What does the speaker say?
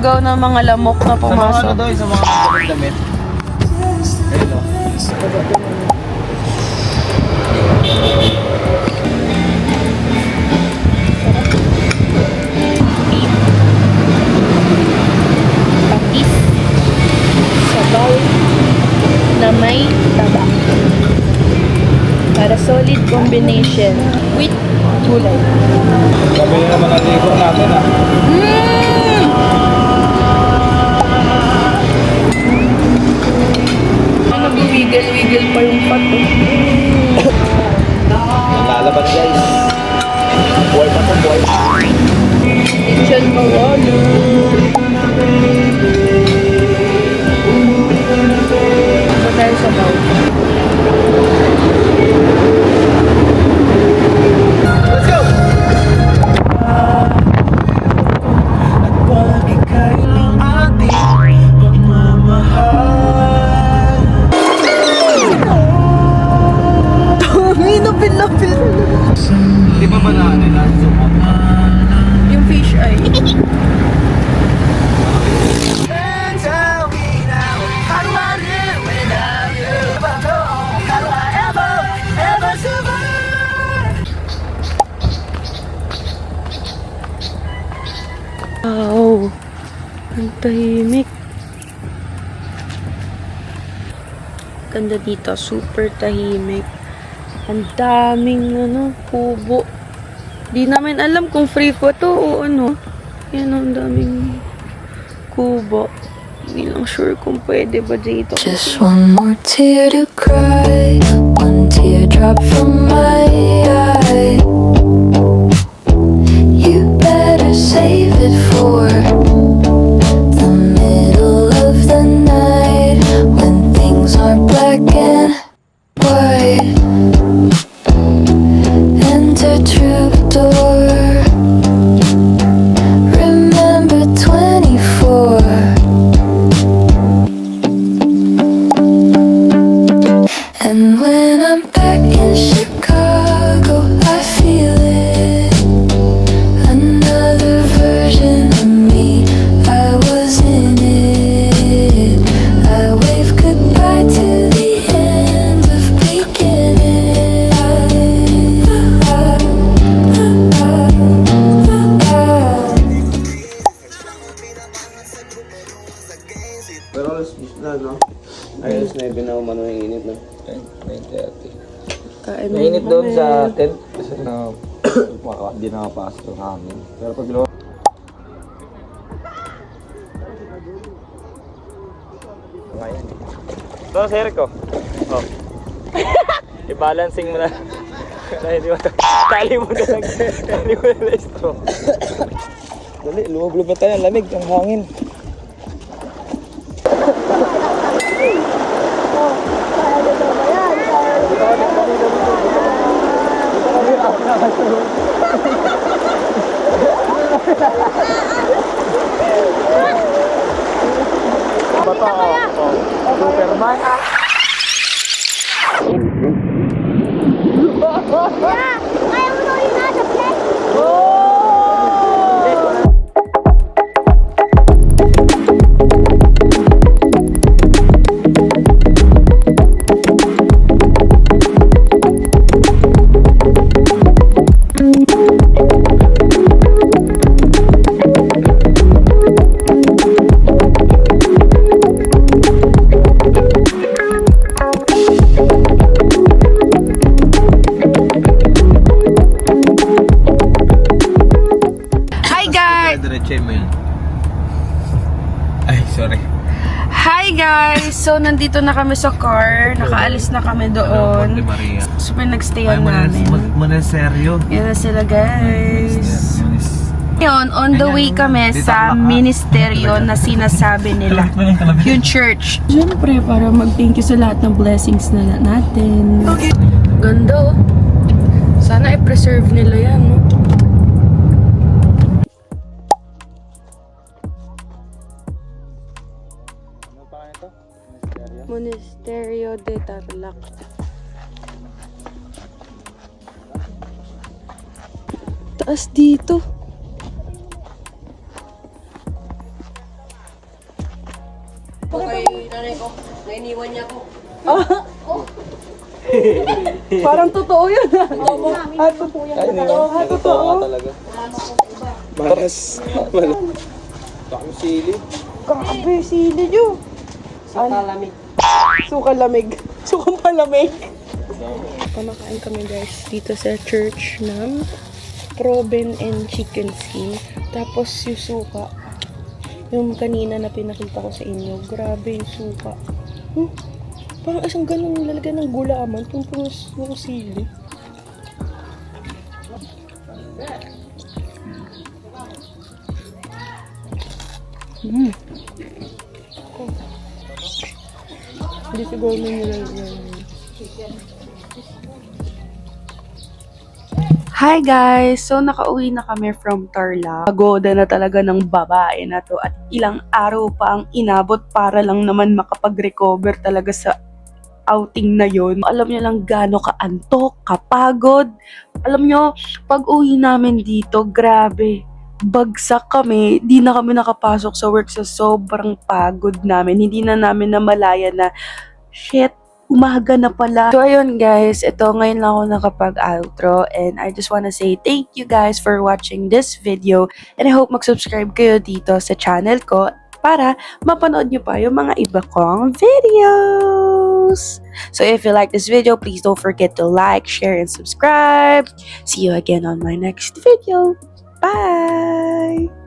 Sigaw ng mga lamok na Sa mga ano pumasok. daw, sa mga damit. Ayun o. Patis. Sabaw na may taba. Para solid combination with gulay. Sabi nyo naman ang ligo natin ah. Nag-wiggle-wiggle pa yung pato. Lalaban guys. Buhay pa to, buhay pa. Kitchen mawala. Ito tayo sa baw. Let's go! At pag ika'y ng ating pagmamahal. Lapil-lapil. Di ba ba na ano yung nasa zoom out? Yung fish eye. Wow, ang tahimik. Ganda dito, super tahimik. Ang daming kubo. Di namin alam kung free po to o ano. Yan, ang daming kubo. Hindi lang sure kung pwede ba dito. Just one more tear to cry, one teardrop from my eye. You better save it for the middle of the night when things are black and white. Enter troubadour. Remember 24. And when I'm back in Chicago, I feel it. Another version of me, I was in it. I wave goodbye to the end of beginning. Pero alas na, no? Ay, alas na yung binauman ng init na. 9:30. Kain Mainit muna doon kami. sa tent kasi na hindi nakapasok yung hangin. Pero pag lo... Ngayon. Ito sa Eric ko. Oh. I-balancing mo na. Dahil di mo tali mo na lang. Tali mo na lang straw. Dali, lumablob na tayo. Lamig ang hangin. Bata ako. Superman. Ay, sorry. Hi guys! So, nandito na kami sa car. Nakaalis na kami doon. So, nagstayan namin. Monasteryo. Yan na sila guys. Ngayon, on the way kami sa ministeryo na sinasabi nila. Yung church. Siyempre, para mag-thank you sa lahat ng blessings na natin. Ganda oh. Sana i-preserve nila yan. No? Monasterio de Tarlac. Taas dito. Kay nanay ko, nainiwan niya ako. Parang totoo yun. Totoo yan. Totoo. talaga. Maras. Bakit sili? Grabe, sili nyo. Kalamig. Sukang lamig. Sukang palamig. Pamakain kami guys dito sa church ng Proben and Chicken Skin. Tapos yung suka. Yung kanina na pinakita ko sa inyo. Grabe yung suka. Parang isang ganun lalagyan ng gulaman. Pumpos yung sili. Hindi siguro nila. Hi guys! So nakauwi na kami from Tarlac. Pagoda na talaga ng babae na to at ilang araw pa ang inabot para lang naman makapag-recover talaga sa outing na yon. Alam niyo lang gaano kaantok, kapagod. Alam niyo, pag uwi namin dito, grabe. Bagsak kami, di na kami nakapasok sa work sa sobrang pagod namin. Hindi na namin namalayan na, shit, umaga na pala. So ayun guys, ito ngayon lang ako nakapag-outro and I just wanna say thank you guys for watching this video and I hope mag-subscribe kayo dito sa channel ko para mapanood nyo pa yung mga iba kong videos. So if you like this video, please don't forget to like, share, and subscribe. See you again on my next video. Bye!